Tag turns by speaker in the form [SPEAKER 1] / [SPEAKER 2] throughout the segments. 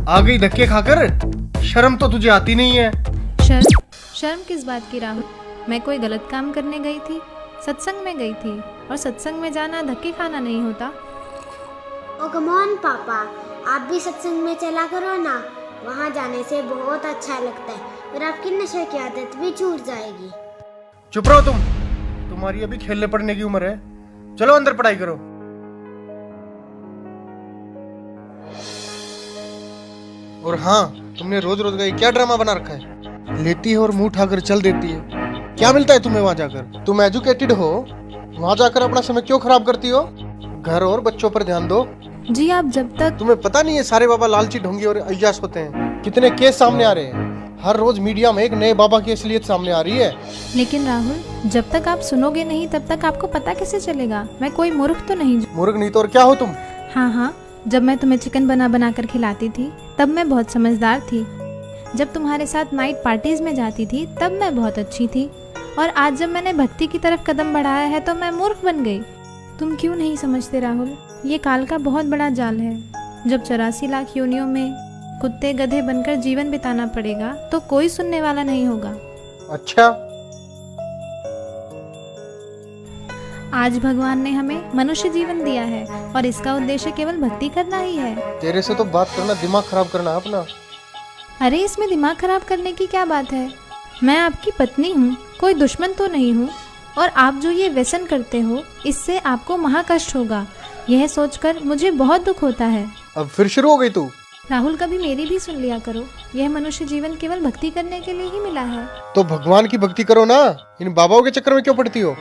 [SPEAKER 1] आ गई धक्के खाकर। शर्म तो तुझे आती नहीं है।
[SPEAKER 2] शर्म? शर्म किस बात की राहुल? मैं कोई गलत काम करने गई थी? सत्संग में गई थी, और सत्संग में जाना धक्के खाना नहीं होता।
[SPEAKER 3] ओ कम ऑन पापा, आप भी सत्संग में चला करो ना। वहाँ जाने से बहुत अच्छा लगता है और आपकी नशे की आदत भी छूट जाएगी।
[SPEAKER 1] चुप रहो तुम। तुम्हारी अभी खेलने पड़ने की उम्र है। चलो अंदर पढ़ाई करो। और हाँ, तुमने रोज रोज का ये क्या ड्रामा बना रखा है? लेती है और मुंह उठाकर चल देती है। क्या मिलता है तुम्हें वहां जाकर? तुम एजुकेटेड हो, वहां जाकर अपना समय क्यों खराब करती हो? घर और बच्चों पर ध्यान दो।
[SPEAKER 2] जी आप जब तक
[SPEAKER 1] तुम्हें पता नहीं है सारे बाबा लालची, ढोंगी और अय्याश होते हैं? कितने केस सामने आ रहे हैं। हर रोज मीडिया में एक नए बाबा की असलियत सामने आ रही है।
[SPEAKER 2] लेकिन राहुल, जब तक आप सुनोगे नहीं तब तक आपको पता कैसे चलेगा? मैं कोई मूर्ख तो नहीं।
[SPEAKER 1] मूर्ख नहीं तो और क्या हो तुम?
[SPEAKER 2] हाँ हाँ, जब मैं तुम्हें चिकन बना बना कर खिलाती थी तब मैं बहुत समझदार थी। जब तुम्हारे साथ नाइट पार्टीज में जाती थी तब मैं बहुत अच्छी थी। और आज जब मैंने भक्ति की तरफ कदम बढ़ाया है तो मैं मूर्ख बन गई। तुम क्यों नहीं समझते राहुल? ये काल का बहुत बड़ा जाल है। जब 84 लाख योनियों में कुत्ते गधे बनकर जीवन बिताना पड़ेगा तो कोई सुनने वाला नहीं होगा।
[SPEAKER 1] अच्छा,
[SPEAKER 2] आज भगवान ने हमें मनुष्य जीवन दिया है और इसका उद्देश्य केवल भक्ति करना ही है।
[SPEAKER 1] तेरे से तो बात करना दिमाग खराब करना है अपना।
[SPEAKER 2] अरे इसमें दिमाग खराब करने की क्या बात है? मैं आपकी पत्नी हूँ, कोई दुश्मन तो नहीं हूँ। और आप जो ये व्यसन करते हो इससे आपको महाकष्ट होगा, यह सोचकर मुझे बहुत दुख होता है।
[SPEAKER 1] अब फिर शुरू हो गई तू।
[SPEAKER 2] राहुल, कभी मेरी भी सुन लिया करो। यह मनुष्य जीवन केवल भक्ति करने के लिए ही मिला है।
[SPEAKER 1] तो भगवान की भक्ति करो ना, इन बाबाओं के चक्कर में क्यों पड़ती हो?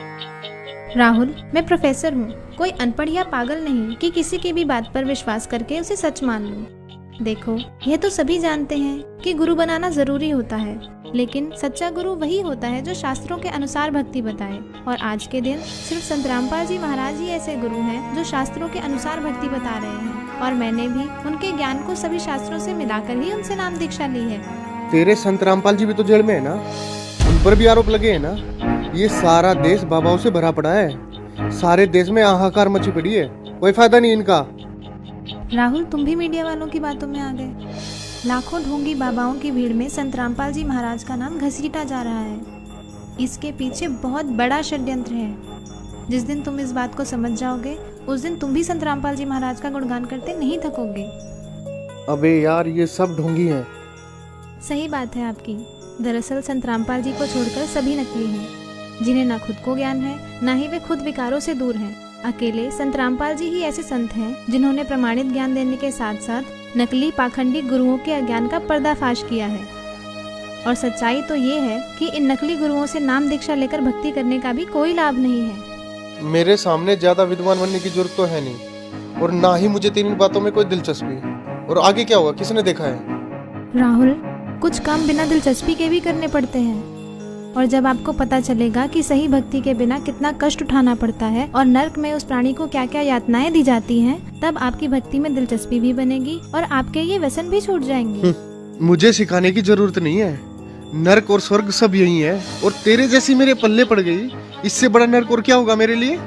[SPEAKER 2] राहुल, मैं प्रोफेसर हूँ, कोई अनपढ़ या पागल नहीं कि किसी की भी बात पर विश्वास करके उसे सच मान लूं। देखो, यह तो सभी जानते हैं कि गुरु बनाना जरूरी होता है, लेकिन सच्चा गुरु वही होता है जो शास्त्रों के अनुसार भक्ति बताए। और आज के दिन सिर्फ संत रामपाल जी महाराज ही ऐसे गुरु हैं जो शास्त्रों के अनुसार भक्ति बता रहे हैं। और मैंने भी उनके ज्ञान को सभी शास्त्रों से मिलाकर ही उनसे नाम दीक्षा ली है।
[SPEAKER 1] तेरे संत रामपाल जी भी तो जेल में है ना, उन पर भी आरोप लगे हैं ना। ये सारा देश बाबाओं से भरा पड़ा है। सारे देश में हाहाकार मची पड़ी है, कोई फायदा नहीं इनका।
[SPEAKER 2] राहुल, तुम भी मीडिया वालों की बातों में आ गए। लाखों ढोंगी बाबाओं की भीड़ में संत रामपाल जी महाराज का नाम घसीटा जा रहा है। इसके पीछे बहुत बड़ा षड्यंत्र है। जिस दिन तुम इस बात को समझ जाओगे उस दिन तुम भी संत रामपाल जी महाराज का गुणगान करते नहीं थकोगे।
[SPEAKER 1] अबे यार, ये सब ढोंगी हैं।
[SPEAKER 2] सही बात है आपकी। दरअसल संत रामपाल जी को छोड़कर सभी नकली हैं, जिन्हें ना खुद को ज्ञान है, ना ही वे खुद विकारों से दूर हैं। अकेले संत रामपाल जी ही ऐसे संत हैं जिन्होंने प्रमाणित ज्ञान देने के साथ साथ नकली पाखंडी गुरुओं के अज्ञान का पर्दाफाश किया है। और सच्चाई तो ये है कि इन नकली गुरुओं से नाम दीक्षा लेकर भक्ति करने का भी कोई लाभ नहीं है।
[SPEAKER 1] मेरे सामने ज्यादा विद्वान बनने की जरूरत तो है नहीं, और ना ही मुझे तेरी बातों में कोई दिलचस्पी। और आगे क्या होगा, किसने देखा है?
[SPEAKER 2] राहुल, कुछ काम बिना दिलचस्पी के भी करने पड़ते हैं। और जब आपको पता चलेगा कि सही भक्ति के बिना कितना कष्ट उठाना पड़ता है और नर्क में उस प्राणी को क्या क्या यातनाएं दी जाती हैं, तब आपकी भक्ति में दिलचस्पी भी बनेगी और आपके ये व्यसन भी छूट जाएंगे।
[SPEAKER 1] मुझे सिखाने की जरूरत नहीं है। नर्क और स्वर्ग सब यही है, और तेरे जैसी मेरे पल्ले पड़ गई, इससे बड़ा नर्क और क्या होगा मेरे लिए?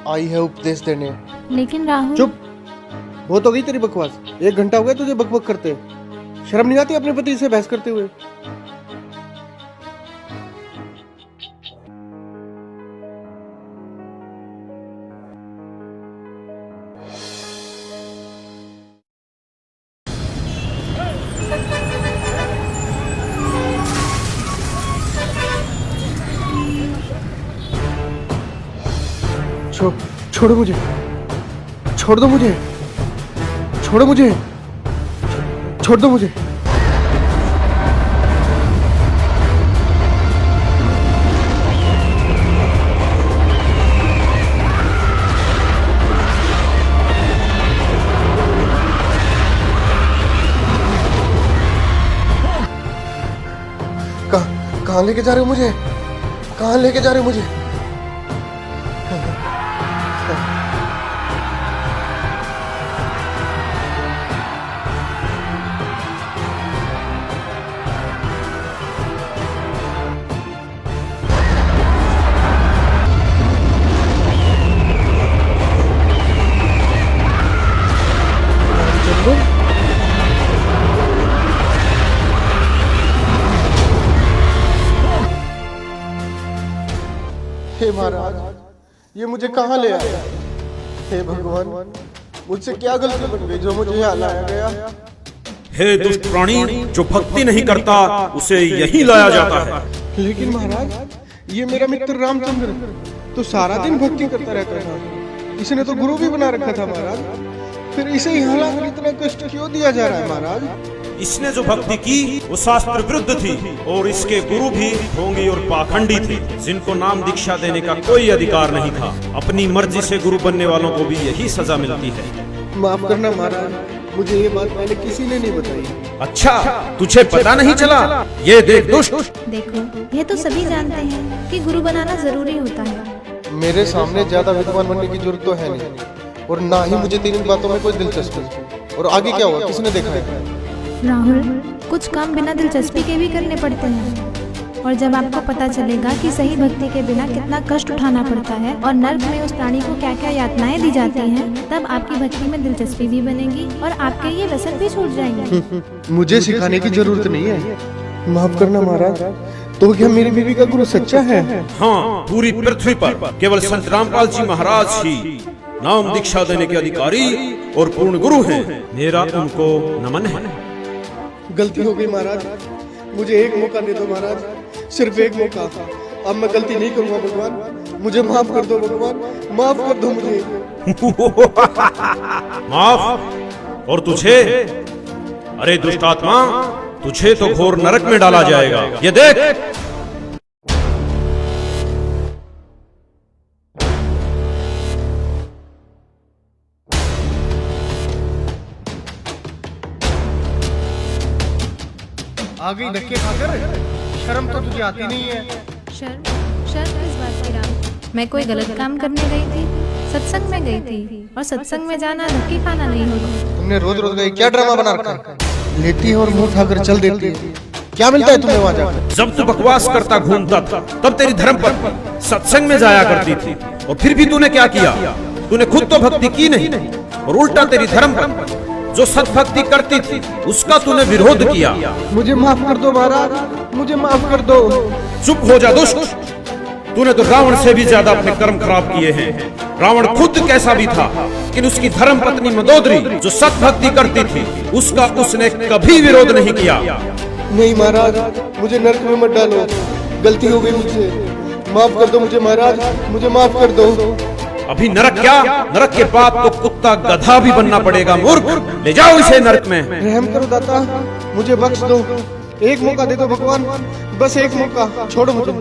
[SPEAKER 1] आई है उपदेश देने।
[SPEAKER 2] लेकिन राहुल,
[SPEAKER 1] चुप, बहुत हो गई तेरी बकवास। 1 घंटा हो गया तुझे बकबक करते। शर्म नहीं आती अपने पति से बहस करते हुए? छोड़ो मुझे, छोड़ दो मुझे, छोड़ो मुझे, छोड़ दो मुझे। कहाँ लेके जा रहे हो मुझे? कहाँ लेके जा रहे हो मुझे? हे महाराज, ये मुझे कहाँ ले आया? हे भगवान, मुझसे क्या गलती बन गई जो मुझे यहाँ लाया गया?
[SPEAKER 4] हे दुष्ट प्राणी, जो भक्ति नहीं करता उसे यहीं लाया जाता है।
[SPEAKER 1] लेकिन महाराज, ये मेरा मित्र रामचंद्र तो सारा दिन भक्ति करता रहता था। इसने तो गुरु भी बना रखा था महाराज, फिर इसे यहाँ लाकर इतना कष्ट क्यों दिया जा रहा है महाराज?
[SPEAKER 4] इसने जो भक्ति की वो शास्त्र विरुद्ध थी और इसके गुरु भी ढोंगी और पाखंडी थे, जिनको नाम दीक्षा देने का कोई अधिकार नहीं था। अपनी मर्जी से गुरु बनने वालों को भी यही सजा मिलती है।
[SPEAKER 1] माफ करना महाराज, मुझे ये बात पहले किसी ने नहीं बताई।
[SPEAKER 4] अच्छा, तुझे पता नहीं चला? ये देख दुष्ट।
[SPEAKER 2] देखो, ये तो सभी जानते हैं कि गुरु बनाना जरूरी होता है।
[SPEAKER 1] मेरे सामने ज्यादा विद्वान बनने की जरूरत तो है नहीं, और ना ही मुझे तीन बातों में कोई दिलचस्पी। और आगे क्या हुआ, किसने देखा है?
[SPEAKER 2] राहुल, कुछ काम बिना दिलचस्पी के भी करने पड़ते हैं, और जब आपको पता चलेगा कि सही भक्ति के बिना कितना कष्ट उठाना पड़ता है और नर्क में उस प्राणी को क्या क्या यातनाएं दी जाती हैं, तब आपकी भक्ति में दिलचस्पी भी बनेगी और आपके ये व्यसन भी छूट जाएंगे।
[SPEAKER 1] मुझे सिखाने की जरूरत नहीं है। माफ करना महाराज, तो क्या मेरी बीवी का गुरु सच्चा है?
[SPEAKER 4] हाँ, पूरी पृथ्वी पर केवल संत रामपाल जी महाराज ही नाम दीक्षा देने के अधिकारी और पूर्ण गुरु हैं। मेरा उनको नमन है।
[SPEAKER 1] गलती हो गई महाराज, मुझे एक मौका दे दो महाराज, सिर्फ एक मौका। अब मैं गलती नहीं करूंगा भगवान, मुझे माफ कर दो भगवान, माफ कर दो मुझे।
[SPEAKER 4] माफ? और तुझे? अरे दुष्ट आत्मा, तुझे तो घोर नरक में डाला जाएगा। ये देख।
[SPEAKER 1] आ गई धक्के खाकर, शर्म तो तुझे आती नहीं है।
[SPEAKER 2] शर्म किस बात की राम? मैं कोई गलत काम करने गई थी? सत्संग में गई थी, और सत्संग में जाना धक्के खाना नहीं होगा।
[SPEAKER 1] तुमने रोज रोज का ये क्या ड्रामा बना रखा है? लेती है और मुंह उठाकर चल देती है। क्या मिलता है तुम्हें वहाँ जाकर?
[SPEAKER 4] जब तू बकवास करता घूमता था, तब तेरी धर्म पर सत्संग में जाया करती थी, और फिर भी तूने क्या किया? तूने खुद तो भक्ति की नहीं, और उल्टा तेरी धर्म पर जो सत्भक्ति करती थी उसका तूने विरोध किया।
[SPEAKER 1] मुझे माफ कर दो महाराज, मुझे माफ कर दो।
[SPEAKER 4] चुप हो जा दुष्ट। तूने तो रावण से भी ज्यादा अपने कर्म खराब किए हैं। रावण खुद कैसा भी था, लेकिन उसकी धर्म पत्नी मंदोदरी जो सत्भक्ति करती थी उसका उसने कभी विरोध नहीं किया।
[SPEAKER 1] नहीं महाराज, मुझे नरक में मत डालो, गलती हो गई मुझसे, माफ कर दो मुझे महाराज, मुझे माफ कर दो।
[SPEAKER 4] अभी नरक क्या, नरक के बाद तो कुत्ता गधा भी बनना पड़ेगा। मूर्ख, ले जाओ इसे नरक में।
[SPEAKER 1] रहम करो दाता, मुझे बख्श दो, एक मौका दे दो भगवान, बस एक मौका, छोड़ो मुझे।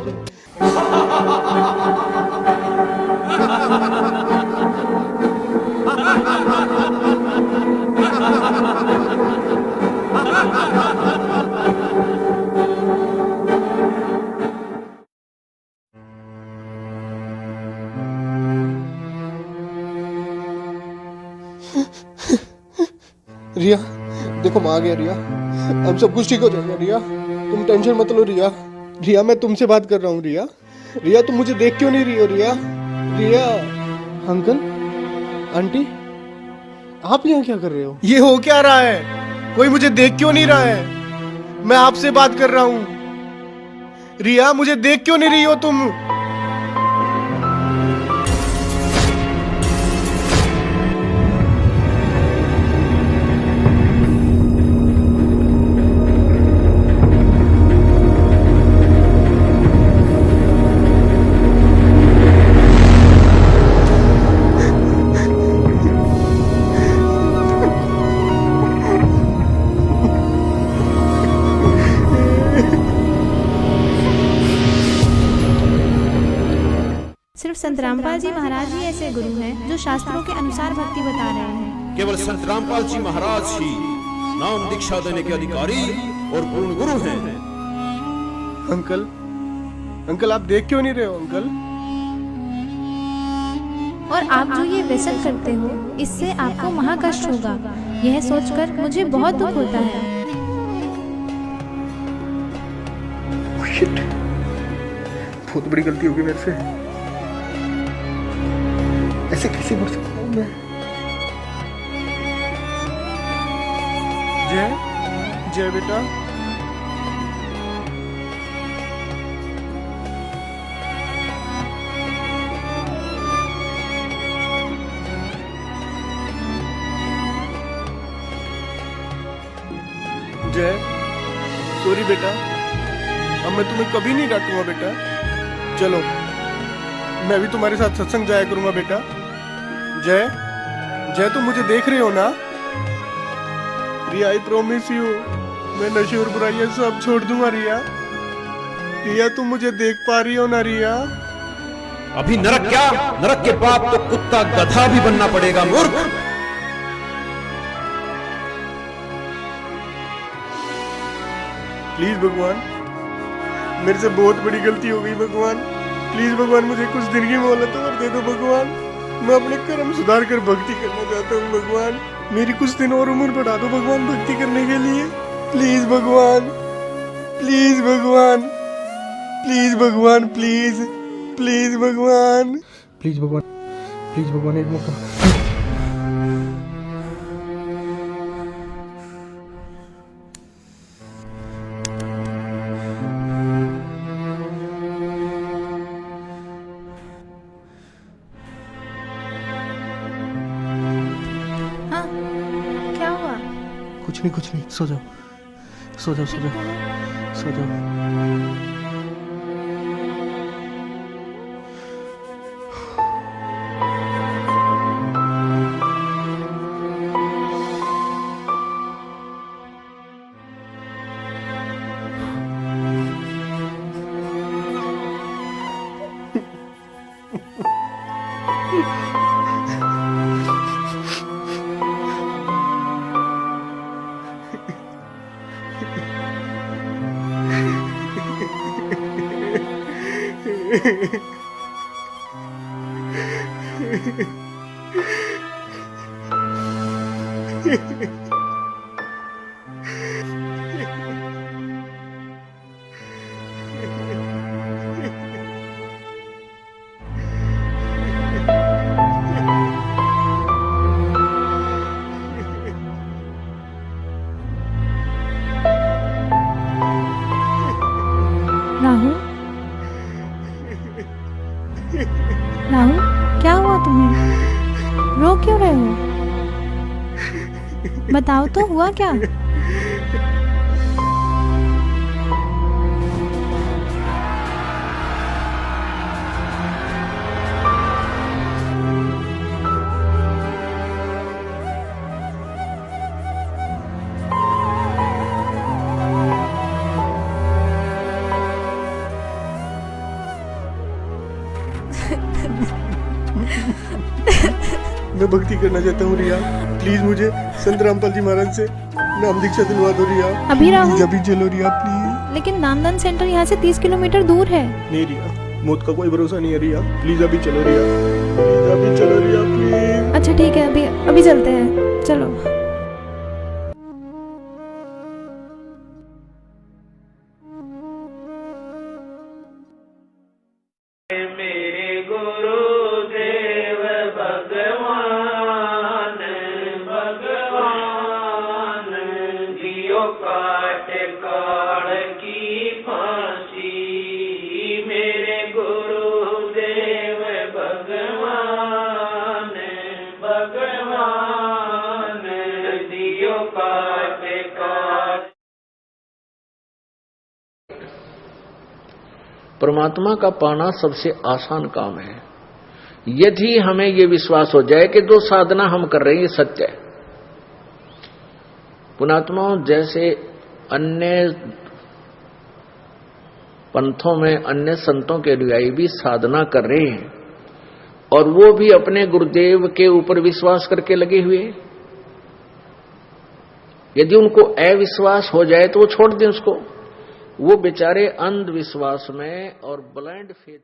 [SPEAKER 1] रिया, देखो मैं आ गया रिया, अब सब कुछ ठीक हो जाएगा रिया, तुम टेंशन मत लो रिया। रिया, मैं तुमसे बात कर रहा हूँ रिया। रिया, तुम मुझे देख क्यों नहीं रही हो रिया? रिया, अंकल, आंटी, आप यहाँ क्या कर रहे हो? ये हो क्या रहा है? कोई मुझे देख क्यों नहीं रहा है? मैं आपसे बात कर रहा हूँ। रिया, मुझे देख क्यों नहीं रही हो तुम?
[SPEAKER 2] सिर्फ संत रामपाल जी महाराज ही ऐसे गुरु हैं जो शास्त्रों के अनुसार भक्ति बता रहे हैं।
[SPEAKER 4] केवल संत रामपाल जी महाराज ही नाम दीक्षा देने के अधिकारी और पूर्ण गुरु हैं।
[SPEAKER 1] अंकल, अंकल, आप देख क्यों नहीं रहे हो अंकल?
[SPEAKER 2] और आप जो ये व्यसन करते हो इससे आपको महाकष्ट होगा, यह सोचकर मुझे बहुत दुख होता है।
[SPEAKER 1] शिट, बहुत बड़ी गलती होगी मेरे से। ऐसे कैसे कर सकता हूँ मैं? जय, जय बेटा। सॉरी बेटा, अब मैं तुम्हें कभी नहीं डांटूंगा बेटा। चलो मैं भी तुम्हारे साथ सत्संग जाया करूंगा बेटा। जय जय, तुम मुझे देख रहे हो ना? रिया, आई प्रॉमिस यू, मैं नशे और बुराइयां सब छोड़ दूंगा। रिया रिया, तुम मुझे देख पा रही हो ना रिया?
[SPEAKER 4] अभी नरक क्या, नरक के बाद तो कुत्ता गधा भी बनना पड़ेगा मूर्ख।
[SPEAKER 1] प्लीज भगवान, मेरे से बहुत बड़ी गलती हो गई भगवान। प्लीज भगवान, मुझे कुछ दिन की मोहलत और दे दो भगवान। मैं अपने कर्म सुधार कर भक्ति करना चाहता हूँ भगवान। मेरी कुछ दिन और उम्र बढ़ा दो भगवान भक्ति करने के लिए। प्लीज भगवान, प्लीज भगवान, प्लीज भगवान, प्लीज प्लीज भगवान, प्लीज भगवान, प्लीज भगवान, एक मौका।
[SPEAKER 2] हाँ, क्या हुआ?
[SPEAKER 1] कुछ नहीं, सो जाओ, सो जाओ, सो जाओ, सो जाओ।
[SPEAKER 2] राहुल, राहुल, क्या हुआ तुम्हें? रो क्यों रहे हो? बताओ तो, हुआ क्या?
[SPEAKER 1] मैं भक्ति करना चाहता हूँ रिया। प्लीज मुझे संत रामपाल जी महाराज से नाम दीक्षा दिलवा दो रिया।
[SPEAKER 2] अभी राहुल?
[SPEAKER 1] अभी चलो रिया प्लीज।
[SPEAKER 2] लेकिन नामदान सेंटर यहाँ से 30 किलोमीटर दूर है।
[SPEAKER 1] नहीं रिया, मौत का कोई भरोसा नहीं है रिया। प्लीज अभी चलो रिया, प्लीज अभी चलो रिया, प्लीज।
[SPEAKER 2] अच्छा ठीक है, अभी चलते हैं, चलो।
[SPEAKER 5] परमात्मा का पाना सबसे आसान काम है, यदि हमें ये विश्वास हो जाए कि जो साधना हम कर रहे हैं ये सत्य है। पुणात्माओं, जैसे अन्य पंथों में अन्य संतों के अनुयायी भी साधना कर रहे हैं और वो भी अपने गुरुदेव के ऊपर विश्वास करके लगे हुए हैं। यदि उनको अविश्वास हो जाए तो वो छोड़ दें उसको। वो बेचारे अंधविश्वास में और ब्लाइंड फेथ